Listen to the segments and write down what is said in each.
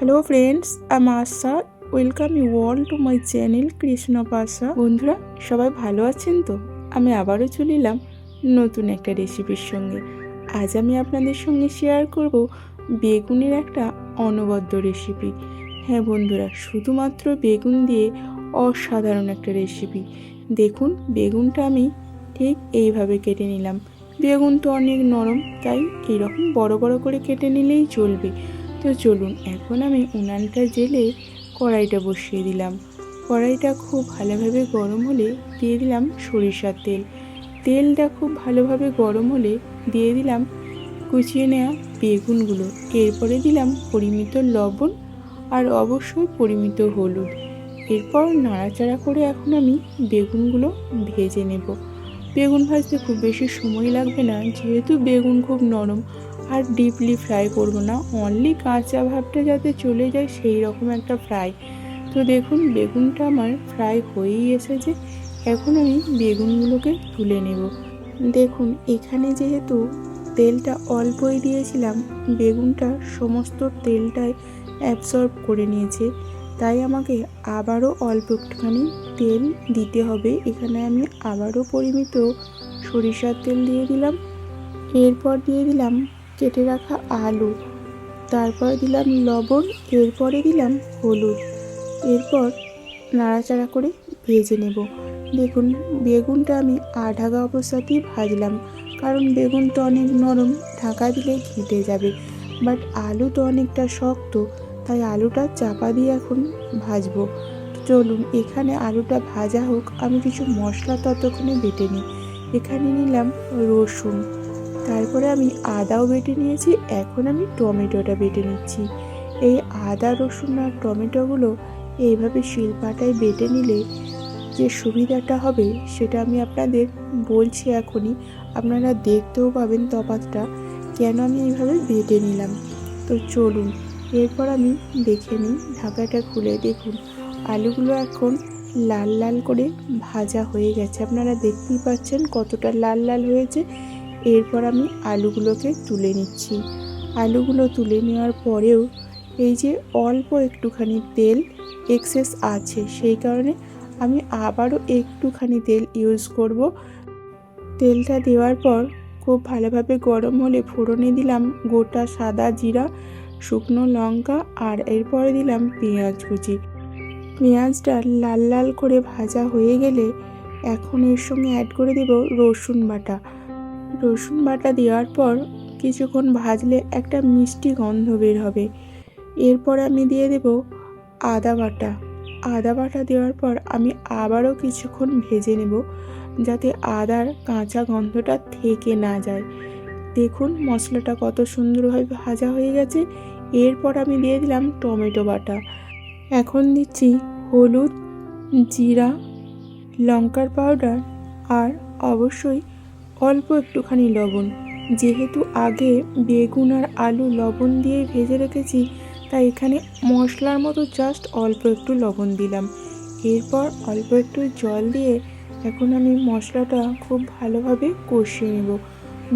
Hello friends, আমি Asha. Welcome you all to my channel Krishna Pasha. বন্ধুরা, সবাই ভালো আছেন তো? আমি আবারও চলে এলাম নতুন একটা রেসিপির সঙ্গে। আজ আমি আপনাদের সঙ্গে শেয়ার করব বেগুনের একটা অনবদ্য রেসিপি। হ্যাঁ বন্ধুরা, শুধুমাত্র বেগুন দিয়ে অসাধারণ একটা রেসিপি। দেখুন, বেগুনটা আমি ঠিক এইভাবে কেটে নিলাম। বেগুন তো অনেক নরম, তাই এরকম বড় বড় করে কেটে নিলেই চলবে। তো চলুন, এখন আমি উনানটা জেলে কড়াইটা বসিয়ে দিলাম। কড়াইটা খুব ভালোভাবে গরম হলে দিয়ে দিলাম সরিষার তেল। তেলটা খুব ভালোভাবে গরম হলে দিয়ে দিলাম কুচিয়ে নেওয়া বেগুনগুলো। এরপরে দিলাম পরিমিত লবণ আর অবশ্যই পরিমিত হলুদ। এরপর নাড়াচাড়া করে এখন আমি বেগুনগুলো ভেজে নেব। বেগুন ভাজতে খুব বেশি সময় লাগবে না, যেহেতু বেগুন খুব নরম। আর ডিপলি ফ্রাই করব না, অনলি কাঁচা ভাবটা যাতে চলে যায় সেই রকম একটা ফ্রাই। তো দেখুন, বেগুনটা আমার ফ্রাই হয়েই এসেছে। এখন আমি বেগুনগুলোকে তুলে নেব। দেখুন, এখানে যেহেতু তেলটা অল্পই দিয়েছিলাম, বেগুনটা সমস্ত তেলটাই অ্যাবসর্ব করে নিয়েছে, তাই আমাকে আবারও অল্প একটুখানি তেল দিতে হবে। এখানে আমি আবারও পরিমিত সরিষার তেল দিয়ে দিলাম। এরপর দিয়ে দিলাম কেটে রাখা আলু, তারপর দিলাম লবণ, এরপরে দিলাম হলুদ। এরপর নাড়াচাড়া করে ভেজে নেব। দেখুন, বেগুনটা আমি আঢাকা অবস্থাতেই ভাজলাম, কারণ বেগুন তো অনেক নরম, ঢাকা দিলে ঘেঁটে যাবে। বাট আলু তো অনেকটা শক্ত, তাই আলুটা চাপা দিয়ে এখন ভাজবো। চলুন, এখানে আলুটা ভাজা হোক, আমি কিছু মশলা ততক্ষণে বেটে নিই। এখানে নিলাম রসুন, তারপরে আমি আদাও বেটে নিয়েছি। এখন আমি টমেটোটা বেটে নিচ্ছি। এই আদা, রসুন আর টমেটোগুলো এইভাবে শিলপাটায় বেটে নিলে যে সুবিধাটা হবে সেটা আমি আপনাদের বলছি এখনই। আপনারা দেখতেও পাবেন তফাৎটা, কেন আমি এইভাবে বেটে নিলাম। তো চলুন, এরপর আমি দেখে নিই। ঢাকাটা খুলে দেখুন, আলুগুলো এখন লাল লাল করে ভাজা হয়ে গেছে। আপনারা দেখতেই পাচ্ছেন কতটা লাল লাল হয়েছে। এরপর আমি আলুগুলোকে তুলে নিচ্ছি। আলুগুলো তুলে নেওয়ার পরেও এই যে অল্প একটুখানি তেল এক্সেস আছে, সেই কারণে আমি আবারও একটুখানি তেল ইউজ করব। তেলটা দেওয়ার পর খুব ভালোভাবে গরম হলে ফোড়নে দিলাম গোটা সাদা জিরা, শুকনো লঙ্কা, আর এরপরে দিলাম পেঁয়াজ কুচি। পেঁয়াজটা লাল লাল করে ভাজা হয়ে গেলে এখন এর সঙ্গে অ্যাড করে দেব রসুন বাটা। রসুন বাটা দেওয়ার পর কিছুক্ষণ ভাজলে একটা মিষ্টি গন্ধ বের হবে। এরপর আমি দিয়ে দেব আদা বাটা। আদা বাটা দেওয়ার পর আমি আবারও কিছুক্ষণ ভেজে নেব, যাতে আদার কাঁচা গন্ধটা থেকে না যায়। দেখুন, মশলাটা কত সুন্দরভাবে ভাজা হয়ে গেছে। এরপর আমি দিয়ে দিলাম টমেটো বাটা। এখন দিচ্ছি হলুদ, জিরা, লঙ্কার পাউডার আর অবশ্যই অল্প একটুখানি লবণ। যেহেতু আগে বেগুন আর আলু লবণ দিয়ে ভেজে রেখেছি, তাই এখানে মশলার মতো জাস্ট অল্প একটু লবণ দিলাম। এরপর অল্প একটু জল দিয়ে এখন আমি মশলাটা খুব ভালোভাবে কষিয়ে নেব,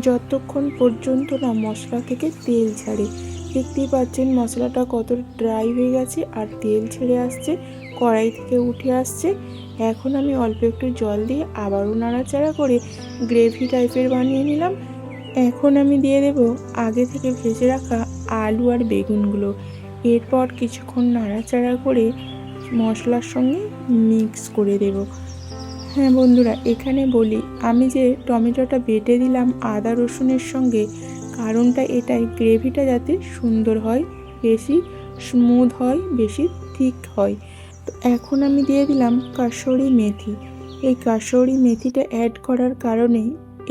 যতক্ষণ পর্যন্ত না মশলা থেকে তেল ছাড়ে। দেখতেই পাচ্ছেন মশলাটা কত ড্রাই হয়ে গেছে আর তেল ছেড়ে আসছে, কড়াই থেকে উঠে আসছে। এখন আমি অল্প একটু জল দিয়ে আবারও নাড়াচাড়া করে গ্রেভি টাইপের বানিয়ে নিলাম। এখন আমি দিয়ে দেব আগে থেকে ভেজে রাখা আলু আর বেগুনগুলো। এরপর কিছুক্ষণ নাড়াচাড়া করে মশলার সঙ্গে মিক্স করে দেব। হ্যাঁ বন্ধুরা, এখানে বলি, আমি যে টমেটোটা বেটে দিলাম আদা রসুনের সঙ্গে, কারণটা এটাই, গ্রেভিটা যাতে সুন্দর হয়, বেশি স্মুথ হয়, বেশি থিক হয়। তো এখন আমি দিয়ে দিলাম কাসুরি মেথি। এই কাসুরি মেথিটা অ্যাড করার কারণে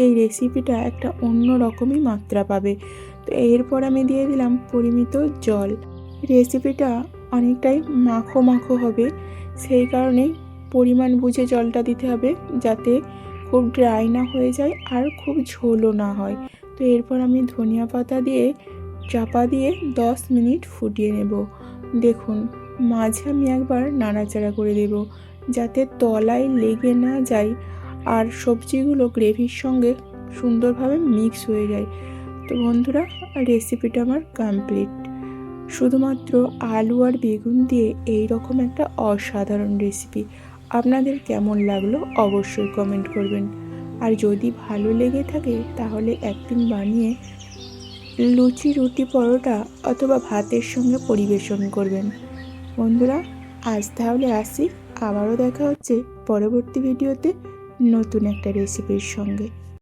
এই রেসিপিটা একটা অন্য রকমই মাত্রা পাবে। তো এরপর আমি দিয়ে দিলাম পরিমিত জল। রেসিপিটা অনেকটাই মাখো মাখো হবে, সেই কারণে পরিমাণ বুঝে জলটা দিতে হবে, যাতে খুব ড্রাই না হয়ে যায় আর খুব ঝোলও না হয়। তো এরপর আমি ধনিয়া পাতা দিয়ে চাপা দিয়ে 10 মিনিট ফুটিয়ে নেব। দেখুন, মাঝে আমি একবার নাড়াচাড়া করে দেব, যাতে তলায় লেগে না যায় আর সবজিগুলো গ্রেভির সঙ্গে সুন্দরভাবে মিক্স হয়ে যায়। তো বন্ধুরা, রেসিপিটা আমার কমপ্লিট। শুধুমাত্র আলু আর বেগুন দিয়ে এই রকম একটা অসাধারণ রেসিপি। আপনাদের কেমন লাগলো অবশ্যই কমেন্ট করবেন। আর যদি ভালো লেগে থাকে তাহলে একদিন বানিয়ে লুচি, রুটি, পরোটা অথবা ভাতের সঙ্গে পরিবেশন করবেন। বন্ধুরা, আজ তাহলে আসি। আবারও দেখা হচ্ছে পরবর্তী ভিডিওতে নতুন একটা রেসিপির সঙ্গে।